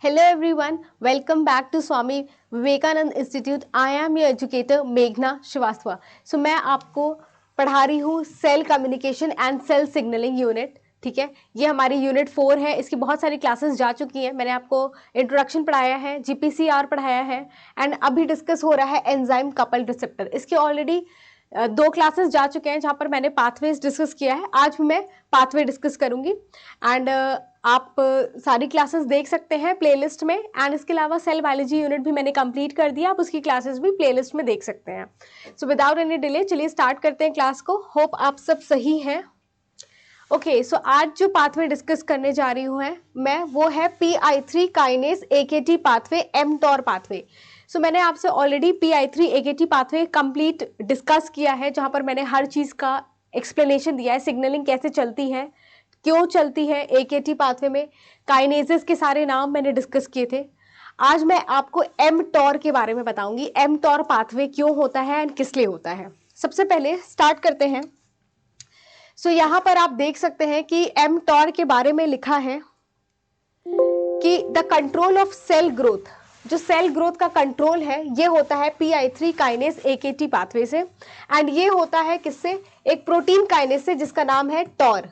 Hello everyone, welcome back to Swami Vivekanand Institute. I am your educator Meghna Srivastava. So मैं आपको पढ़ा रही हूँ cell communication and cell signalling unit. ठीक है, ये हमारी यूनिट 4 है. इसकी बहुत सारी क्लासेस जा चुकी हैं. मैंने आपको इंट्रोडक्शन पढ़ाया है, जीपीसीआर पढ़ाया है एंड अभी डिस्कस हो रहा है एंजाइम कपल्ड रिसेप्टर. इसके ऑलरेडी 2 क्लासेस जा चुके हैं जहाँ पर मैंने पाथवेज डिस्कस किया है. आज मैं पाथवे डिस्कस करूंगी एंड आप सारी क्लासेस देख सकते हैं प्लेलिस्ट में. एंड इसके अलावा सेल बायोलॉजी यूनिट भी मैंने कंप्लीट कर दिया, आप उसकी क्लासेस भी प्लेलिस्ट में देख सकते हैं. सो विदाउट एनी डिले चलिए स्टार्ट करते हैं क्लास को. होप आप सब सही हैं. ओके, सो आज जो पाथवे डिस्कस करने जा रही हूँ मैं, वो है PI3 kinase AKT pathway, mTOR pathway. So मैंने आपसे already PI3 AKT pathway complete discuss किया है, जहाँ पर मैंने हर चीज़ का एक्सप्लेनेशन दिया है. सिग्नलिंग कैसे चलती है, क्यों चलती है AKT पाथवे में, काइनेजेस के सारे नाम मैंने डिस्कस किए थे. आज मैं आपको mTOR के बारे में बताऊंगी. mTOR पाथवे क्यों होता है एंड किस लिए होता है. सबसे पहले स्टार्ट करते हैं. सो यहाँ पर आप देख सकते हैं कि mTOR के बारे में लिखा है कि the control of cell growth, जो सेल ग्रोथ का कंट्रोल है ये होता है PI3 काइनेज AKT पाथवे से. एंड ये होता है किससे, एक प्रोटीन काइनेज से जिसका नाम है टॉर.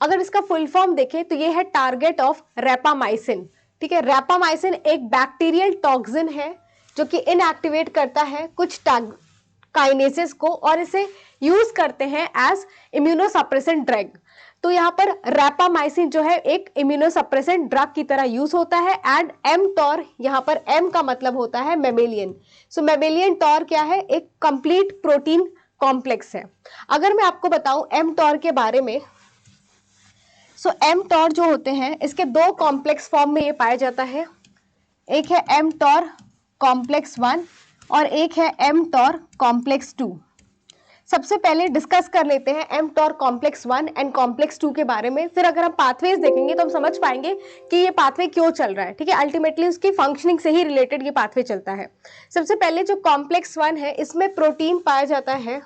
अगर इसका फुल फॉर्म देखें तो ये है टारगेट ऑफ रैपामाइसिन. ठीक है, रैपामाइसिन एक बैक्टीरियल टॉक्सिन है जो कि इनएक्टिवेट करता है कुछ काइनेसेस को और इसे यूज करते हैं एज इम्यूनोसप्रेसेंट ड्रग. तो यहाँ पर रैपामाइसिन जो है एक इम्यूनोसप्रेसेंट ड्रग की तरह यूज होता है. एंड mTOR, यहाँ पर m का मतलब होता है मेमेलियन. सो मेमेलियन टॉर क्या है, एक कंप्लीट प्रोटीन कॉम्प्लेक्स है. अगर मैं आपको बताऊं mTOR के बारे में, सो mTOR जो होते हैं इसके 2 कॉम्प्लेक्स फॉर्म में ये पाया जाता है. एक है mTOR कॉम्प्लेक्स 1 और एक है mTOR कॉम्प्लेक्स 2. सबसे पहले डिस्कस कर लेते हैं mTOR कॉम्प्लेक्स 1 एंड कॉम्प्लेक्स 2 के बारे में. फिर अगर हम पाथवेज देखेंगे तो हम समझ पाएंगे कि ये पाथवे क्यों चल रहा है. ठीक है, अल्टीमेटली उसकी फंक्शनिंग से ही रिलेटेड ये पाथवे चलता है. सबसे पहले जो कॉम्प्लेक्स 1 है इसमें प्रोटीन पाया जाता है.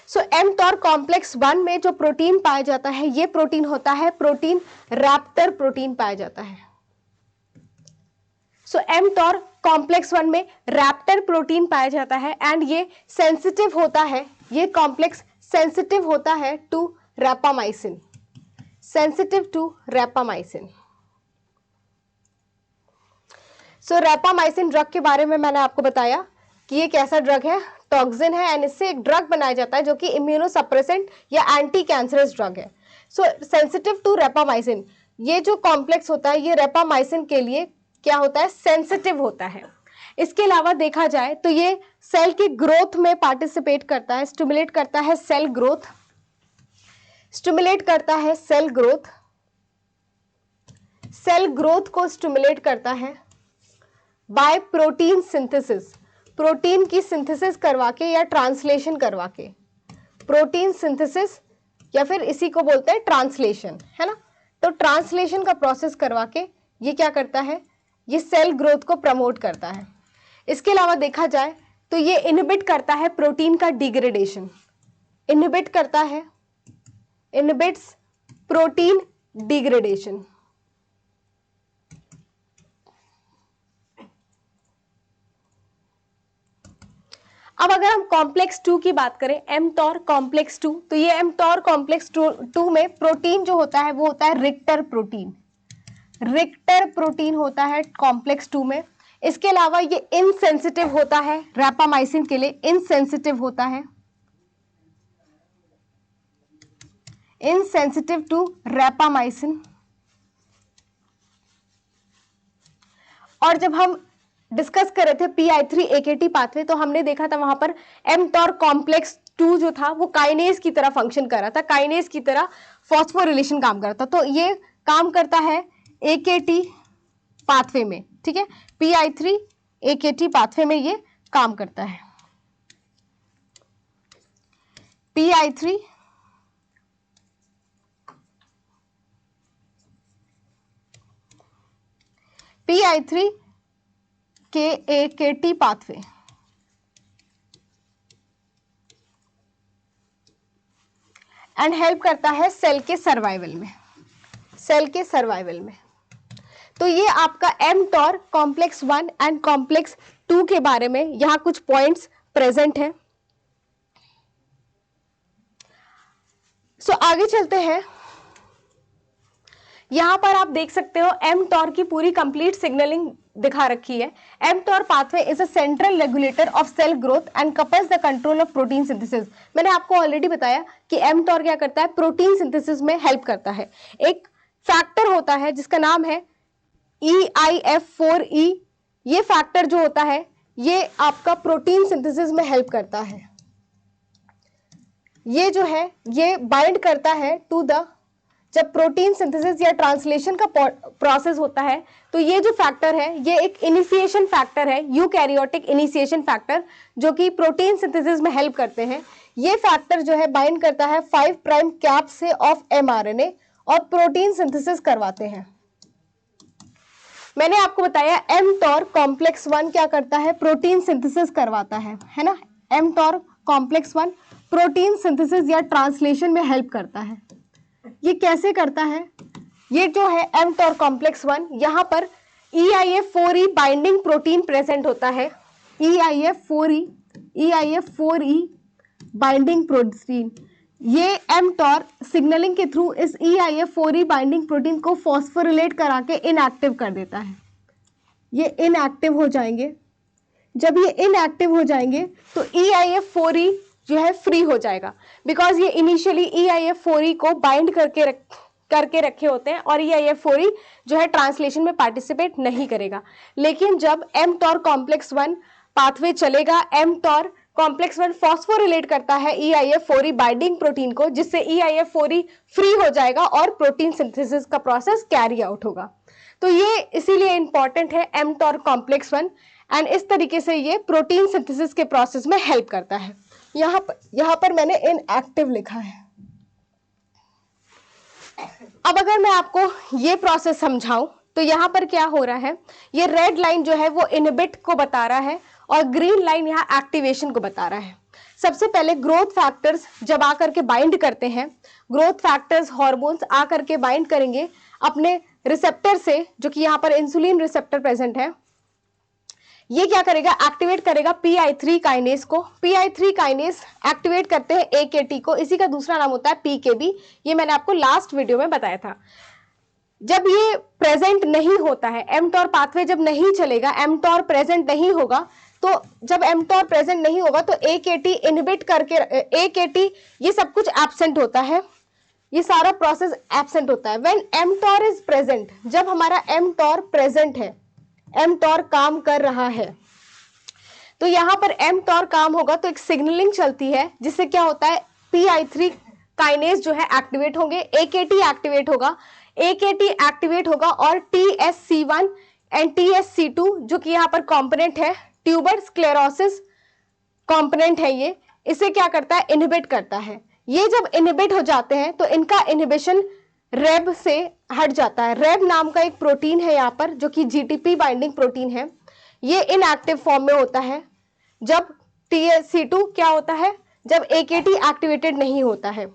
सो mTOR कॉम्प्लेक्स 1 में जो प्रोटीन पाया जाता है ये प्रोटीन होता है प्रोटीन रैप्टर प्रोटीन पाया जाता है. सो mTOR कॉम्प्लेक्स 1 में रैप्टर प्रोटीन पाया जाता है एंड ये सेंसिटिव होता है, ये कॉम्प्लेक्स सेंसिटिव होता है to rapamycin, sensitive to rapamycin. So rapamycin drug के बारे में मैंने आपको बताया कि ये कैसा ड्रग है, टॉक्सिन है एंड इससे एक ड्रग बनाया जाता है जो कि इम्यूनोसप्रेसेंट या एंटी कैंसरस ड्रग है. सो सेंसिटिव टू रैपामाइसिन, ये जो कॉम्प्लेक्स होता है ये रैपामाइसिन के लिए क्या होता है, सेंसिटिव होता है. इसके अलावा देखा जाए तो ये सेल की ग्रोथ में पार्टिसिपेट करता है, स्टिमुलेट करता है सेल ग्रोथ, स्टिमुलेट करता है सेल ग्रोथ, सेल ग्रोथ को स्टिमुलेट करता है बाय प्रोटीन सिंथेसिस, प्रोटीन की सिंथेसिस करवा के या ट्रांसलेशन करवा के, प्रोटीन सिंथेसिस या फिर इसी को बोलते हैं ट्रांसलेशन, है ना. तो ट्रांसलेशन का प्रोसेस करवा के ये क्या करता है, ये सेल ग्रोथ को प्रमोट करता है. इसके अलावा देखा जाए तो ये इनहिबिट करता है प्रोटीन का डिग्रेडेशन, इनहिबिट करता है, इनहिबिट्स प्रोटीन डिग्रेडेशन. अब अगर हम कॉम्प्लेक्स 2 की बात करें, mTOR कॉम्प्लेक्स 2, तो ये mTOR कॉम्प्लेक्स 2 में प्रोटीन जो होता है वो होता है रिक्टर प्रोटीन, रिक्टर प्रोटीन होता है कॉम्प्लेक्स 2 में. इसके अलावा ये इनसेंसिटिव होता है रैपामाइसिन के लिए, इनसेंसिटिव होता है, इनसेंसिटिव टू रैपामाइसिन. और जब हम डिस्कस कर रहे थे PI3 AKT पाथवे तो हमने देखा था वहां पर mTOR कॉम्प्लेक्स 2 जो था वो काइनेज की तरह फंक्शन कर रहा था, काइनेज की तरह फॉस्फोरिलेशन काम कर रहा था. तो ये काम करता है AKT पाथवे में. ठीक है, PI3 AKT पाथवे में ये काम करता है. PI3 के AKT पाथवे एंड हेल्प करता है सेल के सर्वाइवल में. सेल के सर्वाइवल में। तो ये आपका mTOR कॉम्प्लेक्स 1 एंड कॉम्प्लेक्स 2 के बारे में यहां कुछ पॉइंट्स प्रेजेंट हैं। आगे चलते हैं। यहां पर आप देख सकते हो mTOR की पूरी कंप्लीट सिग्नलिंग दिखा रखी है। mTOR pathway is a central regulator of cell growth and couples the control of protein synthesis. मैंने आपको ऑलरेडी बताया कि mTOR क्या करता है, प्रोटीन सिंथेसिस में हेल्प करता है। एक फैक्टर होता है जिसका नाम है EIF4E। ये फैक्टर जो होता है ये आपका प्रोटीन सिंथेसिस में हेल्प करता है। ये जो है ये बाइंड करता है टू द, जब प्रोटीन सिंथेसिस या ट्रांसलेशन का प्रोसेस होता है तो ये जो फैक्टर है ये एक इनिशिएशन फैक्टर है, यूकैरियोटिक इनिशिएशन फैक्टर, जो कि प्रोटीन सिंथेसिस में हेल्प करते हैं। ये फैक्टर जो है बाइंड करता है 5 प्राइम कैप से ऑफ mRNA और प्रोटीन सिंथेसिस करवाते हैं। मैंने आपको बताया mTOR कॉम्प्लेक्स 1 क्या करता है, प्रोटीन सिंथेसिस करवाता है ना। mTOR कॉम्प्लेक्स 1 प्रोटीन सिंथेसिस या ट्रांसलेशन में हेल्प करता है। ये कैसे करता है, ये जो है mTOR कॉम्प्लेक्स 1, यहाँ पर EIF4E बाइंडिंग प्रोटीन प्रेजेंट होता है। EIF4E बाइंडिंग प्रोटीन, ये mTOR सिग्नलिंग के थ्रू इस EIF4E बाइंडिंग प्रोटीन को फॉस्फोरिलेट करा के इनएक्टिव कर देता है। ये इनएक्टिव हो जाएंगे। जब ये इनएक्टिव हो जाएंगे तो EIF4E जो है फ्री हो जाएगा, बिकॉज ये इनिशियली EIF4E को बाइंड करके रखे होते हैं और EIF4E जो है ट्रांसलेशन में पार्टिसिपेट नहीं करेगा। लेकिन जब mTOR कॉम्प्लेक्स 1 पाथवे चलेगा, mTOR कॉम्प्लेक्स 1 फॉस्फोरिलेट करता है EIF4E बाइंडिंग प्रोटीन को, जिससे EIF4E फ्री हो जाएगा और प्रोटीन सिंथेसिस का प्रोसेस कैरी आउट होगा। तो ये इसीलिए इंपॉर्टेंट है mTOR कॉम्प्लेक्स 1 एंड इस तरीके से ये प्रोटीन सिंथेसिस के प्रोसेस में हेल्प करता है। यहाँ पर मैंने इनएक्टिव लिखा है। अब अगर मैं आपको ये प्रोसेस समझाऊं तो यहाँ पर क्या हो रहा है, ये रेड लाइन जो है वो इनहिबिट को बता रहा है और ग्रीन लाइन यहाँ एक्टिवेशन को बता रहा है। सबसे पहले ग्रोथ फैक्टर्स जब आकर के बाइंड करते हैं, ग्रोथ फैक्टर्स हार्मोन्स आकर के बाइंड करेंगे अपने रिसेप्टर से, जो कि यहाँ पर इंसुलिन रिसेप्टर प्रेजेंट है। ये क्या करेगा, एक्टिवेट करेगा PI3 काइनेज को। PI3 काइनेज एक्टिवेट करते हैं AKT को, इसी का दूसरा नाम होता है PKB। ये मैंने आपको लास्ट वीडियो में बताया था। जब ये प्रेजेंट नहीं होता है, mTOR पाथवे जब नहीं चलेगा, mTOR प्रेजेंट नहीं होगा, तो जब mTOR प्रेजेंट नहीं होगा तो AKT इनहिबिट करके, AKT ये सब कुछ एब्सेंट होता है, ये सारा प्रोसेस एब्सेंट होता है। व्हेन mTOR इज प्रेजेंट, जब हमारा mTOR प्रेजेंट है, mTOR काम कर रहा है, तो यहाँ पर mTOR काम होगा तो एक सिग्नलिंग चलती है, जिससे क्या होता है PI3 काइनेज जो है एक्टिवेट होंगे, AKT एक्टिवेट होगा, AKT एक्टिवेट होगा और TSC1 एंड TSC2 जो कि यहाँ पर कंपोनेंट है, ट्यूबर स्क्लेरोसिस कंपोनेंट है ये, इसे क्या करता है, इनहिबिट करता है। ये जब इनहिबिट हो जाते हैं तो इनका इनहिबिशन रेब से हट जाता है। रेब नाम का एक प्रोटीन है यहाँ पर, जो कि GTP बाइंडिंग प्रोटीन है। ये इनएक्टिव फॉर्म में होता है जब TSC2 क्या होता है, जब AKT एक्टिवेटेड नहीं होता है।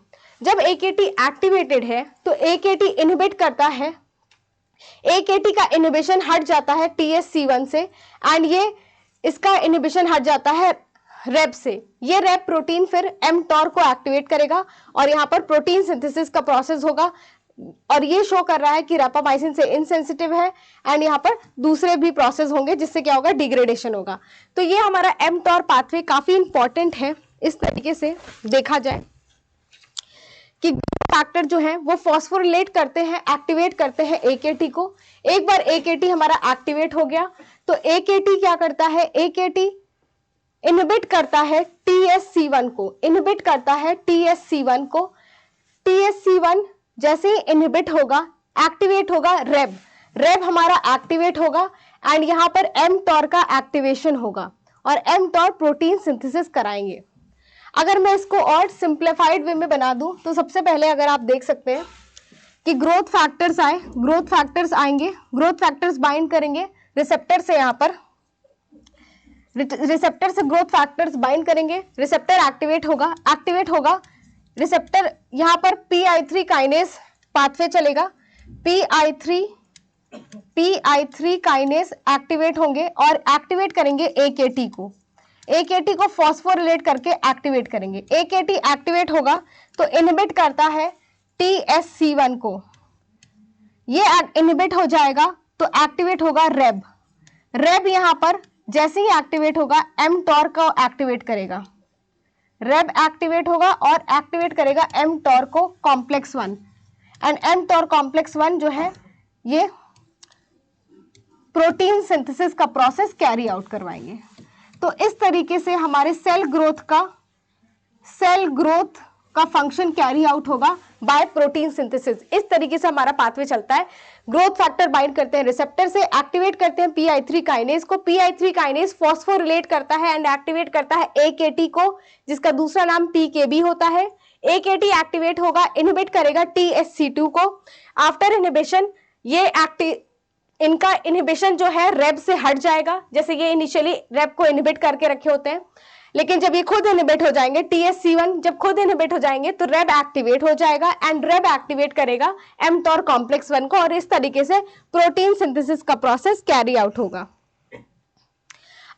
जब AKT एक्टिवेटेड है तो AKT इनहिबिट करता है, AKT का इनहिबिशन हट जाता है TSC1 से एंड ये इसका इनहिबिशन हट जाता है रेब से। ये रेब प्रोटीन फिर mTOR को एक्टिवेट करेगा और यहाँ पर प्रोटीन सिंथेसिस का प्रोसेस होगा और ये शो कर रहा है कि रैपामाइसिन से इनसेंसिटिव है एंड यहाँ पर दूसरे भी प्रोसेस होंगे जिससे क्या होगा, डिग्रेडेशन होगा। तो ये हमारा mTOR पाथवे काफी इंपॉर्टेंट है। इस तरीके से देखा जाए कि फैक्टर जो है वो फॉस्फोरिलेट करते हैं, एक्टिवेट करते हैं AKT को। एक बार AKT हमारा एक्टिवेट हो गया तो AKT क्या करता है, AKT इनहिबिट करता है TSC1 को, इनहिबिट करता है TSC1 को। TSC1 जैसे ही इनहिबिट होगा, एक्टिवेट होगा रेब, रेब हमारा एक्टिवेट होगा एंड यहाँ पर mTOR का एक्टिवेशन होगा और mTOR प्रोटीन सिंथेसिस कराएंगे। अगर मैं इसको और सिंप्लीफाइड वे में बना दूं तो सबसे पहले अगर आप देख सकते हैं कि ग्रोथ फैक्टर्स आए, ग्रोथ फैक्टर्स आएंगे, ग्रोथ फैक्टर्स बाइंड करेंगे रिसेप्टर से, यहाँ पर रिसेप्टर से ग्रोथ फैक्टर्स बाइंड करेंगे, रिसेप्टर एक्टिवेट होगा, रिसेप्टर यहाँ पर PI3 काइनेज पाथवे चलेगा, PI3 काइनेस एक्टिवेट होंगे और एक्टिवेट करेंगे AKT को। AKT को फॉस्फोरिलेट करके एक्टिवेट करेंगे। AKT एक्टिवेट होगा तो इनहिबिट करता है TSC1 को। ये इनहिबिट हो जाएगा तो एक्टिवेट होगा रेब। रेब यहां पर जैसे ही एक्टिवेट होगा mTOR को एक्टिवेट करेगा। रेब एक्टिवेट होगा और एक्टिवेट करेगा mTOR को कॉम्प्लेक्स 1 एंड mTOR कॉम्प्लेक्स 1 जो है ये प्रोटीन सिंथेसिस का प्रोसेस कैरी आउट करवाएंगे। तो इस तरीके से हमारे सेल ग्रोथ का फंक्शन कैरी आउट होगा बाय प्रोटीन सिंथेसिस। इस तरीके से हमारा पाथवे चलता है। ग्रोथ फैक्टर बाइंड करते हैं रिसेप्टर से, एक्टिवेट करते हैं PI3 काइनेज को। PI3 काइनेज फॉस्फोरिलेट करता है एंड एक्टिवेट करता है AKT को, जिसका दूसरा नाम PKB होता है। AKT एक्टिवेट होगा, इनहिबिट करेगा TSC2 को। आफ्टर इनहिबिशन इनका इनहिबिशन जो है रेब से हट जाएगा। जैसे ये इनिशियली रेब को इनहिबिट करके रखे होते हैं, लेकिन जब ये खुद इनहिबिट हो जाएंगे, TSC1 जब खुद इनहिबिट हो जाएंगे तो रेब एक्टिवेट हो जाएगा एंड रेब एक्टिवेट करेगा mTOR कॉम्प्लेक्स 1 को और इस तरीके से प्रोटीन सिंथेसिस का प्रोसेस कैरी आउट होगा।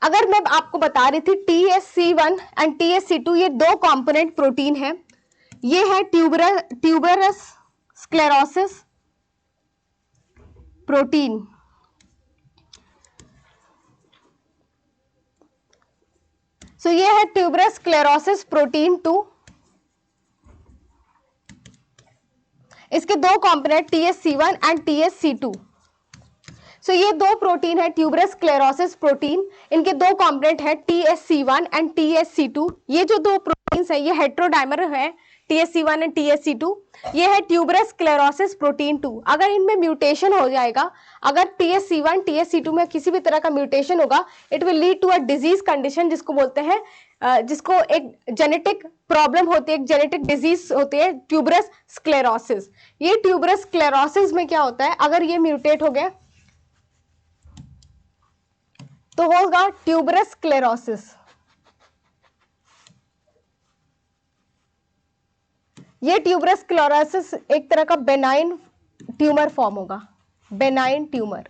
अगर मैं आपको बता रही थी TSC1 एंड TSC2 ये दो कंपोनेंट प्रोटीन है। ये है ट्यूबरस स्क्लेरोसिस प्रोटीन। ये है ट्यूबरस स्क्लेरोसिस प्रोटीन 2। इसके दो कंपोनेंट TSC1 एंड TSC2। ये दो प्रोटीन है ट्यूबरस स्क्लेरोसिस प्रोटीन। इनके दो कंपोनेंट है TSC1 एंड TSC2। ये जो दो प्रोटीन्स है ये हेट्रोडाइमर है, TSC1 एंड TSC2। ये है ट्यूबरस स्क्लेरोसिस प्रोटीन 2। अगर इनमें म्यूटेशन हो जाएगा, अगर TSC1 TSC2 में किसी भी तरह का म्यूटेशन होगा, it will lead to a disease condition, जिसको बोलते हैं जिसको एक जेनेटिक प्रॉब्लम होती है, एक जेनेटिक डिजीज होती है ट्यूबरस स्क्लेरोसिस। ये ट्यूबरस स्क्लेरोसिस में क्या होता है, अगर ये म्यूटेट हो गया तो होगा ट्यूबरस स्क्लेरोसिस। ये ट्यूबरस स्क्लेरोसिस एक तरह का बेनाइन ट्यूमर फॉर्म होगा, बेनाइन ट्यूमर।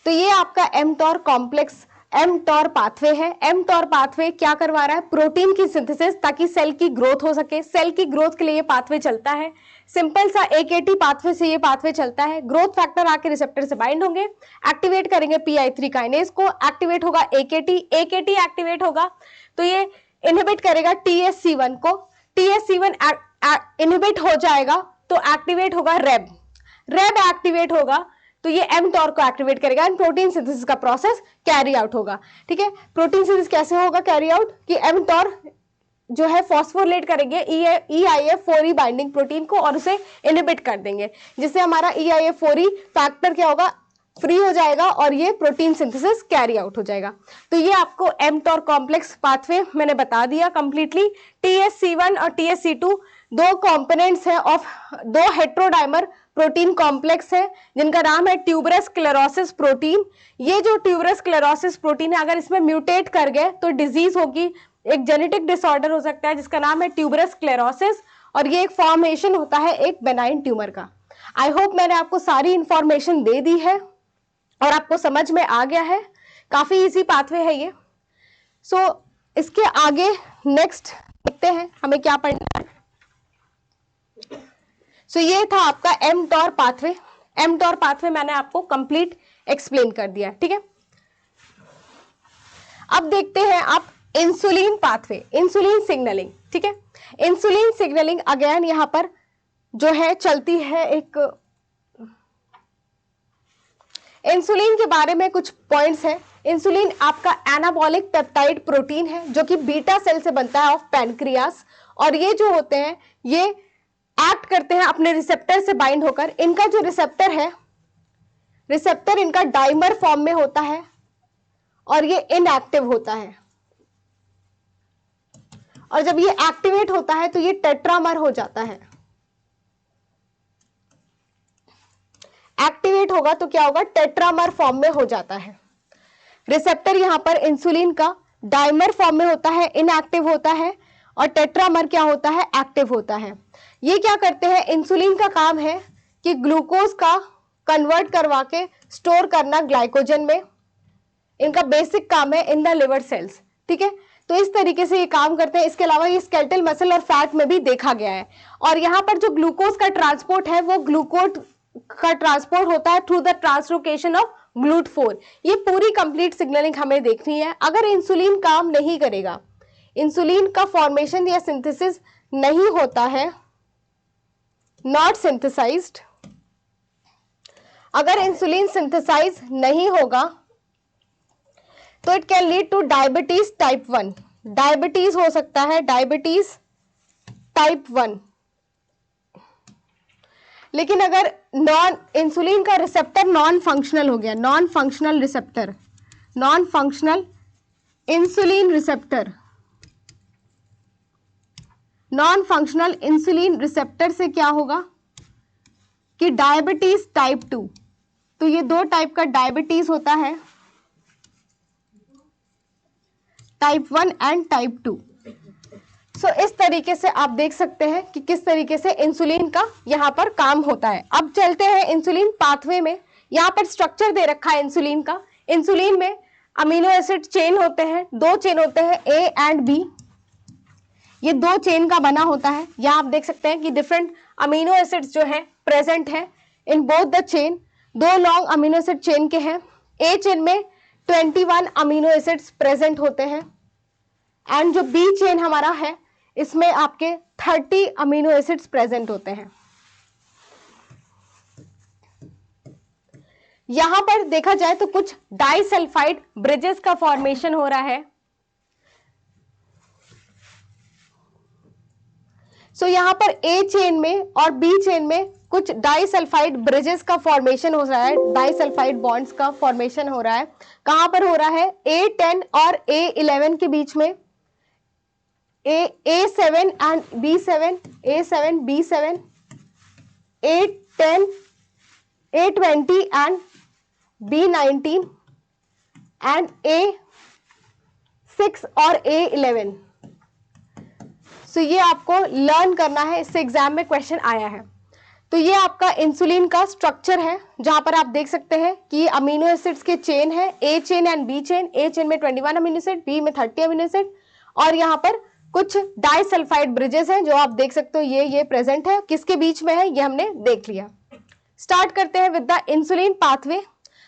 तो ये आपका mTOR कॉम्प्लेक्स mTOR पाथवे है। mTOR पाथवे क्या करवा रहा है, प्रोटीन की सिंथेसिस, ताकि सेल की ग्रोथ हो सके। सेल की ग्रोथ के लिए ये पाथवे चलता है। सिंपल सा AKT पाथवे से ये पाथवे चलता है। ग्रोथ फैक्टर आके रिसेप्टर से बाइंड होंगे, एक्टिवेट करेंगे PI3 काइनेज को, एक्टिवेट होगा AKT एक्टिवेट होगा तो ये इनहिबिट करेगा TSC1 को। TSC1 इनहिबिट हो जाएगा तो एक्टिवेट होगा रेब एक्टिवेट होगा तो ये mTOR को एक्टिवेट करेगा एंड प्रोटीन सिंथेसिस का प्रोसेस कैरी आउट होगा। ठीक है, प्रोटीन सिंथेसिस कैसे होगा कैरी आउट, कि mTOR जो है फॉस्फोरिलेट करेंगे EIF4E बाइंडिंग प्रोटीन को और उसे इनहिबिट कर देंगे, जिससे हमारा EIF4E फैक्टर क्या होगा, फ्री हो जाएगा और ये प्रोटीन सिंथेसिस कैरी आउट हो जाएगा। तो ये आपको mTOR कॉम्प्लेक्स पाथवे मैंने बता दिया कंप्लीटली। TSC1 और TSC2 दो कंपोनेंट्स हैं ऑफ दो हेट्रोडाइमर प्रोटीन कॉम्प्लेक्स है, जिनका नाम है ट्यूबरस स्क्लेरोसिस प्रोटीन। ये जो ट्यूबरस स्क्लेरोसिस प्रोटीन है, अगर इसमें म्यूटेट कर गए तो डिजीज होगी, एक जेनेटिक डिसऑर्डर हो सकता है जिसका नाम है ट्यूबरस स्क्लेरोसिस, और ये एक फॉर्मेशन होता है एक बेनाइन ट्यूमर का। आई होप मैंने आपको सारी इंफॉर्मेशन दे दी है और आपको समझ में आ गया है। काफी इजी पाथवे है ये। इसके आगे नेक्स्ट देखते हैं हमें क्या पढ़ना है। ये था आपका mTOR पाथवे। mTOR पाथवे मैंने आपको कंप्लीट एक्सप्लेन कर दिया, ठीक है। अब देखते हैं आप इंसुलिन पाथवे, इंसुलिन सिग्नलिंग, ठीक है। इंसुलिन सिग्नलिंग अगेन यहां पर जो है चलती है एक, इंसुलिन के बारे में कुछ पॉइंट्स है। इंसुलिन आपका एनाबॉलिक पेप्टाइड प्रोटीन है जो कि बीटा सेल से बनता है ऑफ पैनक्रियास, और ये जो होते हैं ये एक्ट करते हैं अपने रिसेप्टर से बाइंड होकर। इनका जो रिसेप्टर है, रिसेप्टर इनका डाइमर फॉर्म में होता है और ये इनएक्टिव होता है, और जब ये एक्टिवेट होता है तो ये टेट्रामर हो जाता है। एक्टिवेट होगा तो क्या होगा, टेट्रामर फॉर्म में हो जाता है। रिसेप्टर यहां पर इंसुलिन का डाइमर फॉर्म में होता है, इनएक्टिव होता है, और टेट्रामर क्या होता है, एक्टिव होता है। ये क्या करते हैं, इंसुलिन का काम है कि ग्लूकोज का कन्वर्ट करवा के स्टोर करना ग्लाइकोजन में, इनका बेसिक काम है इन द लिवर सेल्स, ठीक है। तो इस तरीके से ये काम करते हैं। इसके अलावा ये स्केलेटल मसल और फैट में भी देखा गया है। और यहाँ पर जो ग्लूकोज का ट्रांसपोर्ट है वो ग्लूकोज का ट्रांसपोर्ट होता है through the translocation of GLUT4। ये पूरी कंप्लीट सिग्नलिंग हमें देखनी है। अगर इंसुलिन काम नहीं करेगा, इंसुलिन का फॉर्मेशन या सिंथेसिस नहीं होता है, नॉट सिंथेसाइज्ड, अगर इंसुलिन सिंथेसाइज नहीं होगा तो it can lead two diabetes type 1। Diabetes हो सकता है, डायबिटीज टाइप 1। लेकिन अगर नॉन इंसुलिन का रिसेप्टर नॉन फंक्शनल हो गया, non functional receptor, non functional insulin receptor, non functional insulin receptor से क्या होगा कि डायबिटीज टाइप 2। तो ये दो टाइप का डायबिटीज होता है, टाइप 1 एंड टाइप 2। सो इस तरीके से आप देख सकते हैं कि किस तरीके से इंसुलिन का यहाँ पर काम होता है। अब चलते हैं इंसुलिन पाथवे में। यहाँ पर स्ट्रक्चर दे रखा है इंसुलिन का। इंसुलिन में अमीनो एसिड चेन होते हैं, दो चेन होते हैं ए एंड बी। ये दो चेन का बना होता है। यहाँ आप देख सकते हैं कि डिफरेंट अमीनो एसिड्स जो है प्रेजेंट है इन बोथ द चेन। दो लॉन्ग अमीनो एसिड चेन के हैं। ए चेन में 21 अमीनो एसिड्स प्रेजेंट होते हैं एंड जो बी चेन हमारा है इसमें आपके 30 अमीनो एसिड्स प्रेजेंट होते हैं। यहां पर देखा जाए तो कुछ डाइसल्फाइड ब्रिजेस का फॉर्मेशन हो रहा है। सो यहां पर ए चेन में और बी चेन में कुछ डाइसल्फाइड ब्रिजेस का फॉर्मेशन हो रहा है, डाइसल्फाइड बॉन्ड्स का फॉर्मेशन हो रहा है। कहां पर हो रहा है, A10 और A11 के बीच में, A7 and B7, A7 B7, A10 A20 and B19 and A6 और A11। सो ये आपको लर्न करना है, इससे एग्जाम में क्वेश्चन आया है। तो ये आपका इंसुलिन का स्ट्रक्चर है, जहां पर आप देख सकते हैं कि अमीनो एसिड्स के चेन है, A chain and B chain. A chain में 21 अमीनो एसिड, बी में 30 अमीनो एसिड, और यहाँ पर कुछ डाइसल्फाइड ब्रिजेस हैं जो आप देख सकते हो ये प्रेजेंट है। किसके बीच में है ये हमने देख लिया। स्टार्ट करते हैं विद द इंसुलिन पाथवे।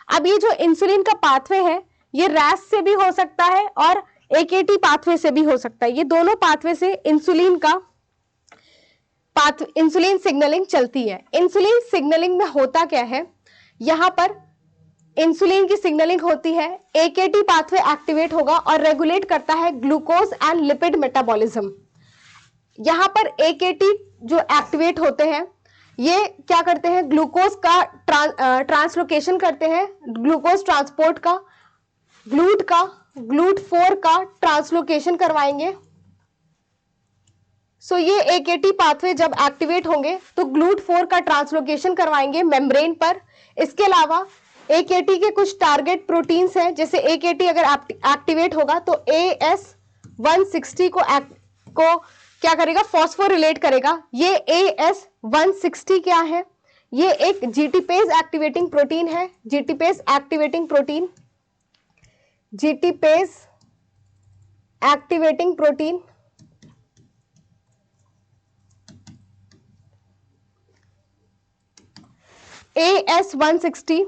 अब ये जो इंसुलिन का पाथवे है ये रैस से भी हो सकता है और AKT पाथवे से भी हो सकता है। ये दोनों पाथवे से इंसुलिन सिग्नलिंग चलती है। इंसुलिन सिग्नलिंग में होता क्या है, यहाँ पर इंसुलिन की सिग्नलिंग होती है, AKT पाथवे एक्टिवेट होगा और रेगुलेट करता है ग्लूकोज एंड लिपिड मेटाबॉलिज्म। यहाँ पर AKT जो एक्टिवेट होते हैं ये क्या करते हैं, ग्लूकोज का ट्रांसलोकेशन करते हैं, ग्लूकोज ट्रांसपोर्ट का, GLUT4 का ट्रांसलोकेशन करवाएंगे। सो ये AKT पाथवे जब एक्टिवेट होंगे तो GLUT4 का ट्रांसलोकेशन करवाएंगे मेम्ब्रेन पर। इसके अलावा AKT के कुछ टारगेट प्रोटीन्स हैं, जैसे AKT अगर एक्टिवेट होगा तो AS160 को क्या करेगा, फॉस्फोरिलेट करेगा। ये AS160 क्या है, ये एक GTPase एक्टिवेटिंग प्रोटीन है। GTPase activating protein, GTPase activating protein AS160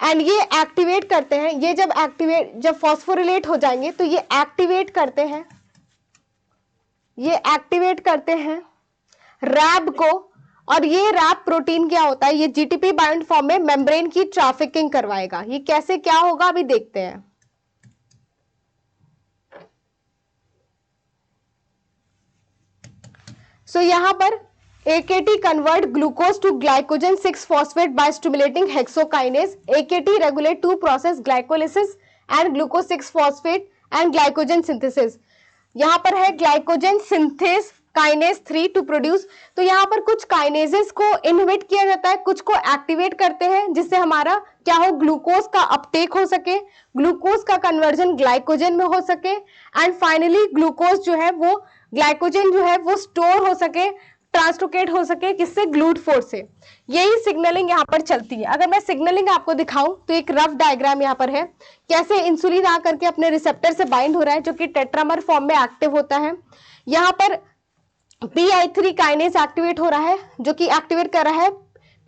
and ये एक्टिवेट करते हैं। ये जब फॉस्फोरिलेट हो जाएंगे तो ये एक्टिवेट करते हैं रैब को। और ये रैब प्रोटीन क्या होता है, ये GTP बाइंड फॉर्म में मेम्ब्रेन की ट्रैफिकिंग करवाएगा। ये कैसे क्या होगा अभी देखते हैं। सो यहां पर AKT convert glucose to glycogen 6-phosphate by stimulating hexokinase. AKT regulate two process glycolysis and glucose 6-phosphate and glycogen synthesis. यहाँ पर है glycogen synthase kinase 3 to produce। तो यहाँ पर कुछ काइनेजेस को इनहिबिट किया जाता है, कुछ को एक्टिवेट करते हैं जिससे हमारा क्या हो, ग्लूकोज का अपटेक हो सके, ग्लूकोज का कन्वर्जन ग्लाइकोजन में हो सके एंड फाइनली ग्लूकोज जो है वो ग्लाइकोजन जो है वो स्टोर हो सके, ट्रांसलोकेट हो सके, किससे? GLUT4 से। यही सिग्नलिंग यहाँ पर चलती है। अगर मैं सिग्नलिंग आपको दिखाऊं तो एक रफ डायग्राम यहाँ पर है, कैसे इंसुलिन आकर के अपने रिसेप्टर से बाइंड हो रहा है जो कि टेट्रामर फॉर्म में एक्टिव होता है। यहाँ पर PI3 काइनेज एक्टिवेट हो रहा है जो कि एक्टिवेट कर रहा है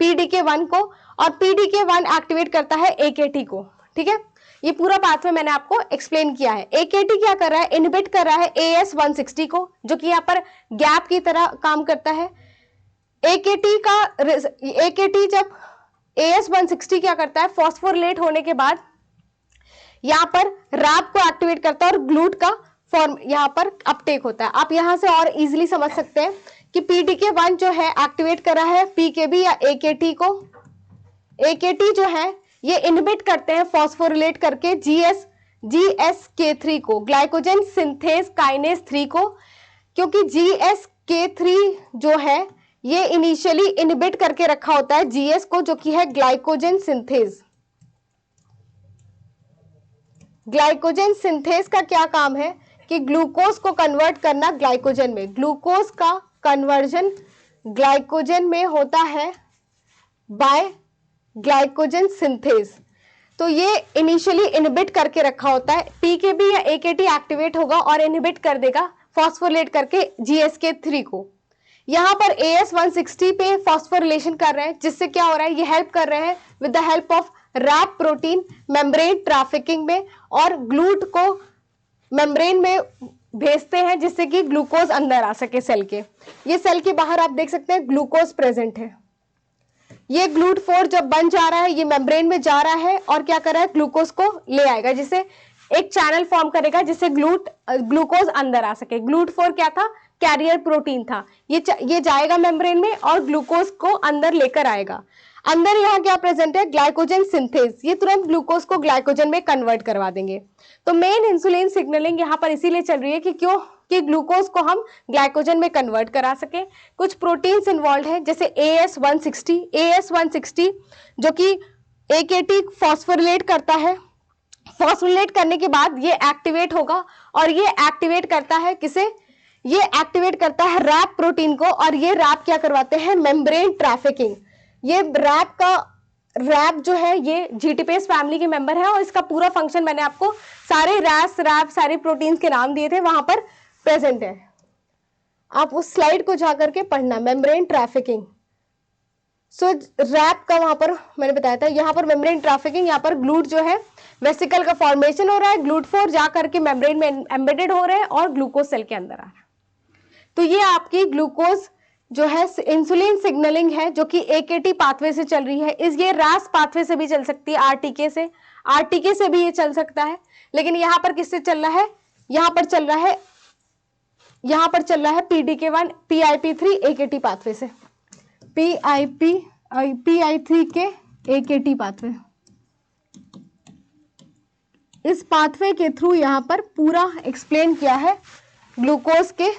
PDK1 को, और PDK1 एक्टिवेट करता है AKT को। ठीक है, ये पूरा पाथवे मैंने आपको एक्सप्लेन किया है। AKT क्या कर रहा है? इनहिबिट कर रहा है AS160 को, जो कि यहाँ पर गैप की तरह काम करता है। AKT जब AS160 क्या करता है? फॉस्फोरिलेट होने के बाद यहाँ पर रैप को एक्टिवेट करता है और ग्लूट का फॉर्म यहाँ पर अपटेक होता है। आप यहाँ से और इजीली समझ सकते हैं कि PDK1 जो है एक्टिवेट कर रहा है PKB या AKT को। AKT जो है ये इनहिबिट करते हैं फॉस्फोरिलेट करके GSK3 को, ग्लाइकोजन सिंथेज काइनेज 3 को, क्योंकि GSK3 जो है ये इनिशियली इनहिबिट करके रखा होता है GS को, जो कि है ग्लाइकोजन सिंथेज। ग्लाइकोजन सिंथेज का क्या काम है कि ग्लूकोज को कन्वर्ट करना ग्लाइकोजन में। ग्लूकोज का कन्वर्जन ग्लाइकोजन में होता है बाय ग्लाइकोजन सिंथेज। तो ये इनिशियली इनहिबिट करके रखा होता है। PKB या AKT एक्टिवेट होगा और इनहिबिट कर देगा फॉस्फोरिलेट करके GSK3 को। यहाँ पर AS160 पे फॉस्फोरिलेशन कर रहे हैं, जिससे क्या हो रहा है? ये हेल्प कर रहे हैं with the help of Rab protein membrane trafficking में, और ग्लूट को मेम्ब्रेन में भेजते हैं जिससे कि ग्लूकोज अंदर आ सके सेल के। ये सेल के बाहर आप देख सकते हैं ग्लूकोज प्रेजेंट है। ये GLUT4 जब बन जा रहा है, ये मेम्ब्रेन में जा रहा है और क्या कर रहा है? ग्लूकोज को ले आएगा, जिससे एक चैनल फॉर्म करेगा जिससे ग्लूकोज अंदर आ सके। GLUT4 क्या था? कैरियर प्रोटीन था। ये जाएगा मेम्ब्रेन में और ग्लूकोज को अंदर लेकर आएगा। अंदर यहाँ क्या प्रेजेंट है? Glycogen synthase. ये तुरंत ग्लूकोज को ग्लाइकोजन में कन्वर्ट करवा देंगे। तो मेन इंसुलिन सिग्नलिंग यहाँ पर इसीलिए चल रही है कि क्यों? कि ग्लूकोज को हम ग्लाइकोजन में कन्वर्ट करा सके। कुछ प्रोटीन्स इन्वॉल्व है जैसे AS160 जो कि AKT फॉस्फोरिलेट करता है। फॉस्फोरिलेट करने के बाद ये एक्टिवेट होगा और ये एक्टिवेट करता है किसे? ये एक्टिवेट करता है रैप प्रोटीन को, और ये रैप क्या करवाते हैं? Membrane trafficking. ये रैप जो है ये GTPase फैमिली के मेंबर है, और इसका पूरा फंक्शन मैंने आपको सारे रैप सारे प्रोटीन्स के नाम दिए थे, वहां पर प्रेजेंट है। आप उस स्लाइड को जाकर के पढ़ना, मेम्ब्रेन ट्रैफिकिंग। सो रैप का वहां पर मैंने बताया था। यहाँ पर मेम्ब्रेन ट्रैफिकिंग, यहाँ पर ग्लूट जो है वेसिकल का फॉर्मेशन हो रहा है, GLUT4 जाकर के मेम्ब्रेन में एम्बेडेड हो रहे हैं और ग्लूकोज सेल के अंदर आ रहा है। तो ये आपकी ग्लूकोज जो है इंसुलिन सिग्नलिंग है जो कि AKT पाथवे से चल रही है। ये RAS पाथवे से भी चल सकती है, RTK से भी ये चल सकता है। लेकिन यहाँ पर किससे चल रहा है? यहाँ पर चल रहा है PDK1 PIP3 AKT पाथवे से, PI3 के AKT पाथवे। इस पाथवे के थ्रू यहाँ पर पूरा एक्सप्लेन किया है ग्लूकोज के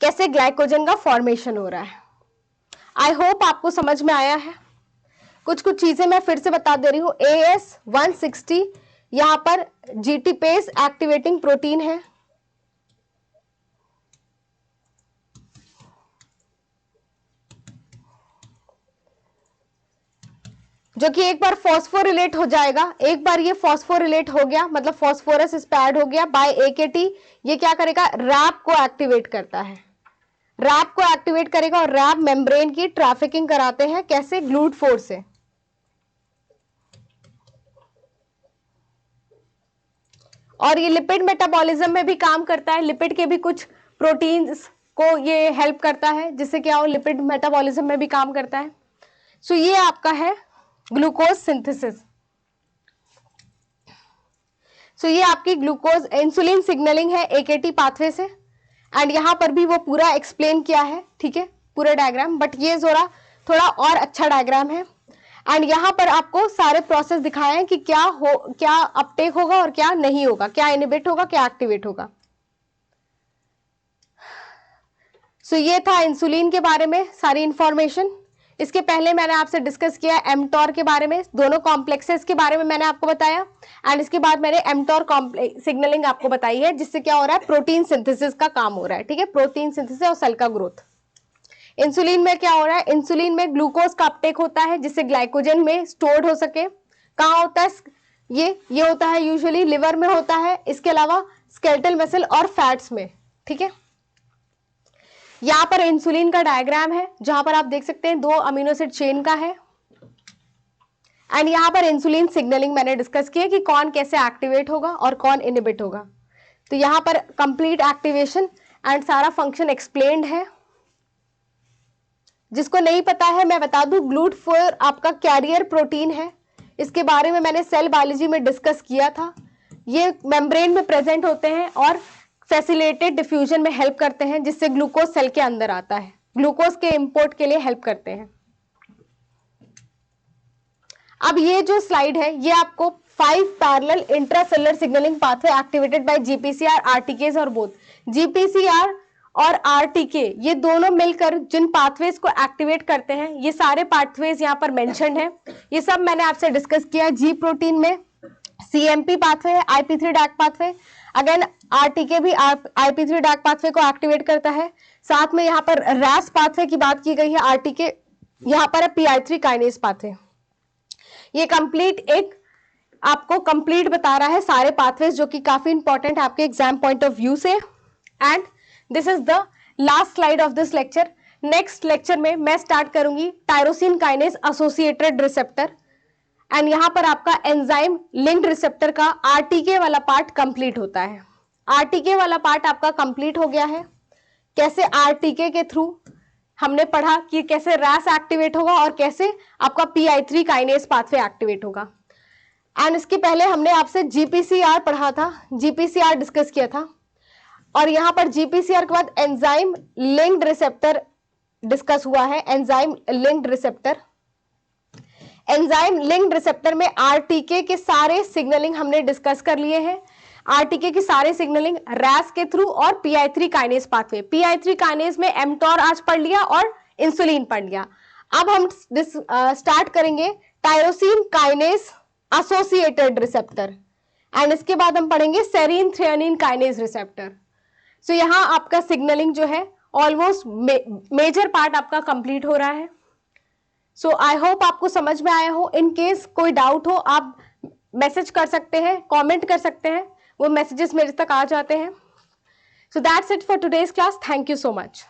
कैसे ग्लाइकोजन का फॉर्मेशन हो रहा है। आई होप आपको समझ में आया है। कुछ चीजें मैं फिर से बता दे रही हूँ। AS160 यहाँ पर GTPase एक्टिवेटिंग प्रोटीन है, जो कि एक बार फॉस्फोरिलेट हो जाएगा। एक बार ये फॉस्फोरिलेट हो गया मतलब फॉस्फोरस इस पे ऐड हो गया बाय AKT। ये क्या करेगा? रैप को एक्टिवेट करता है, रैप को एक्टिवेट करेगा, और रैप मेम्ब्रेन की ट्रैफिकिंग कराते हैं कैसे? GLUT4 से। और ये लिपिड मेटाबॉलिज्म में भी काम करता है। लिपिड के भी कुछ प्रोटीन्स को ये हेल्प करता है, जिससे क्या हो? लिपिड मेटाबॉलिज्म में भी काम करता है। सो ये आपका है ग्लूकोज सिंथेसिस। सो ये आपकी ग्लूकोज इंसुलिन सिग्नलिंग है AKT पाथवे से, एंड यहां पर भी वो पूरा एक्सप्लेन किया है, ठीक है, पूरा डायग्राम। बट ये थोड़ा और अच्छा डायग्राम है, एंड यहाँ पर आपको सारे प्रोसेस दिखाए हैं कि क्या अपटेक होगा और क्या नहीं होगा, क्या इनहिबिट होगा, क्या एक्टिवेट होगा। सो ये था इंसुलिन के बारे में सारी इंफॉर्मेशन। इसके पहले मैंने आपसे डिस्कस किया mTOR के बारे में, दोनों कॉम्प्लेक्सेस के बारे में मैंने आपको बताया, एंड इसके बाद मैंने mTOR सिग्नलिंग आपको बताई है, जिससे क्या हो रहा है, प्रोटीन सिंथेसिस का काम हो रहा है, ठीक है, प्रोटीन सिंथेसिस और सेल का ग्रोथ। इंसुलिन में क्या हो रहा है, इंसुलिन में ग्लूकोज का अपटेक होता है जिससे ग्लाइकोजन में स्टोर्ड हो सके। कहाँ होता है ये होता है यूजुअली लिवर में होता है, इसके अलावा स्केलेटल मसल और फैट्स में, ठीक है। यहाँ पर इंसुलिन का डायग्राम है जहां पर आप देख सकते हैं 2 अमीनो एसिड चेन का है, एंड यहाँ पर इंसुलिन सिग्नलिंग मैंने डिस्कस किया कि कौन कैसे एक्टिवेट होगा और कौन इनहिबिट होगा। तो यहाँ पर कंप्लीट एक्टिवेशन एंड सारा फंक्शन एक्सप्लेन्ड है। जिसको नहीं पता है मैं बता दूं, GLUT4 आपका कैरियर प्रोटीन है, इसके बारे में मैंने सेल बायोलॉजी में डिस्कस किया था। ये मेम्ब्रेन में प्रेजेंट होते हैं और फैसिलिटेटेड डिफ्यूजन में हेल्प करते हैं, जिससे ग्लूकोज सेल के अंदर आता है, ग्लूकोज के इंपोर्ट के लिए हेल्प करते हैं। अब ये जो स्लाइड है ये आपको 5 parallel intracellular signalling pathway activated by GPCR, RTKs और बोथ। जीपीसीआर और आरटीके ये दोनों मिलकर जिन पाथवेज को एक्टिवेट करते हैं, ये सारे पाथवेज यहाँ पर मेंशन्ड है। ये सब मैंने आपसे डिस्कस किया। जी प्रोटीन में सीएमपी पाथवे है, IP3 deck pathway, again RTK भी IP3 डैक पाथवे को एक्टिवेट करता है। साथ में यहाँ पर रैस पाथवे की बात की गई है, आरटीके यहाँ पर है PI3 काइनेज पाथवे। ये कंप्लीट एक आपको कंप्लीट बता रहा है सारे पाथवेज, जो कि काफी इंपॉर्टेंट है आपके एग्जाम पॉइंट ऑफ व्यू से। And this is the last slide of this lecture. Next lecture में मैं स्टार्ट करूंगी tyrosine kinase associated receptor, and यहां पर आपका एंजाइम लिंक्ड रिसेप्टर का आरटीके वाला पार्ट कंप्लीट होता है। आरटीके वाला पार्ट आपका कंप्लीट हो गया है। कैसे आरटीके के थ्रू हमने पढ़ा कि कैसे रैस एक्टिवेट होगा और कैसे आपका PI3 काइनेज पाथवे एक्टिवेट होगा। एंड इसके पहले हमने आपसे जीपीसीआर पढ़ा था, जीपीसीआर डिस्कस किया था, और यहां पर जीपीसीआर के बाद एंजाइम लिंक्ड रिसेप्टर डिस्कस हुआ है। Enzyme linked receptor, enzyme linked receptor में आरटीके के सारे सिग्नलिंग हमने डिस्कस कर लिए हैं। आरटीके की सारे सिग्नलिंग रैस के थ्रू और PI3 kinase pathway. PI3 kinase में mTOR आज पढ़ लिया और इंसुलिन पढ़ लिया। अब हम स्टार्ट करेंगे tyrosine kinase associated receptor, and इसके बाद हम पढ़ेंगे सेरीन थ्रेयोनिन काइनेज रिसेप्टर। सो यहाँ आपका सिग्नलिंग जो है ऑलमोस्ट मेजर पार्ट आपका कंप्लीट हो रहा है। सो आई होप आपको समझ में आया हो। इन केस कोई डाउट हो आप मैसेज कर सकते हैं, कमेंट कर सकते हैं, वो मैसेजेस मेरे तक आ जाते हैं। So that's it for today's class. Thank you so much.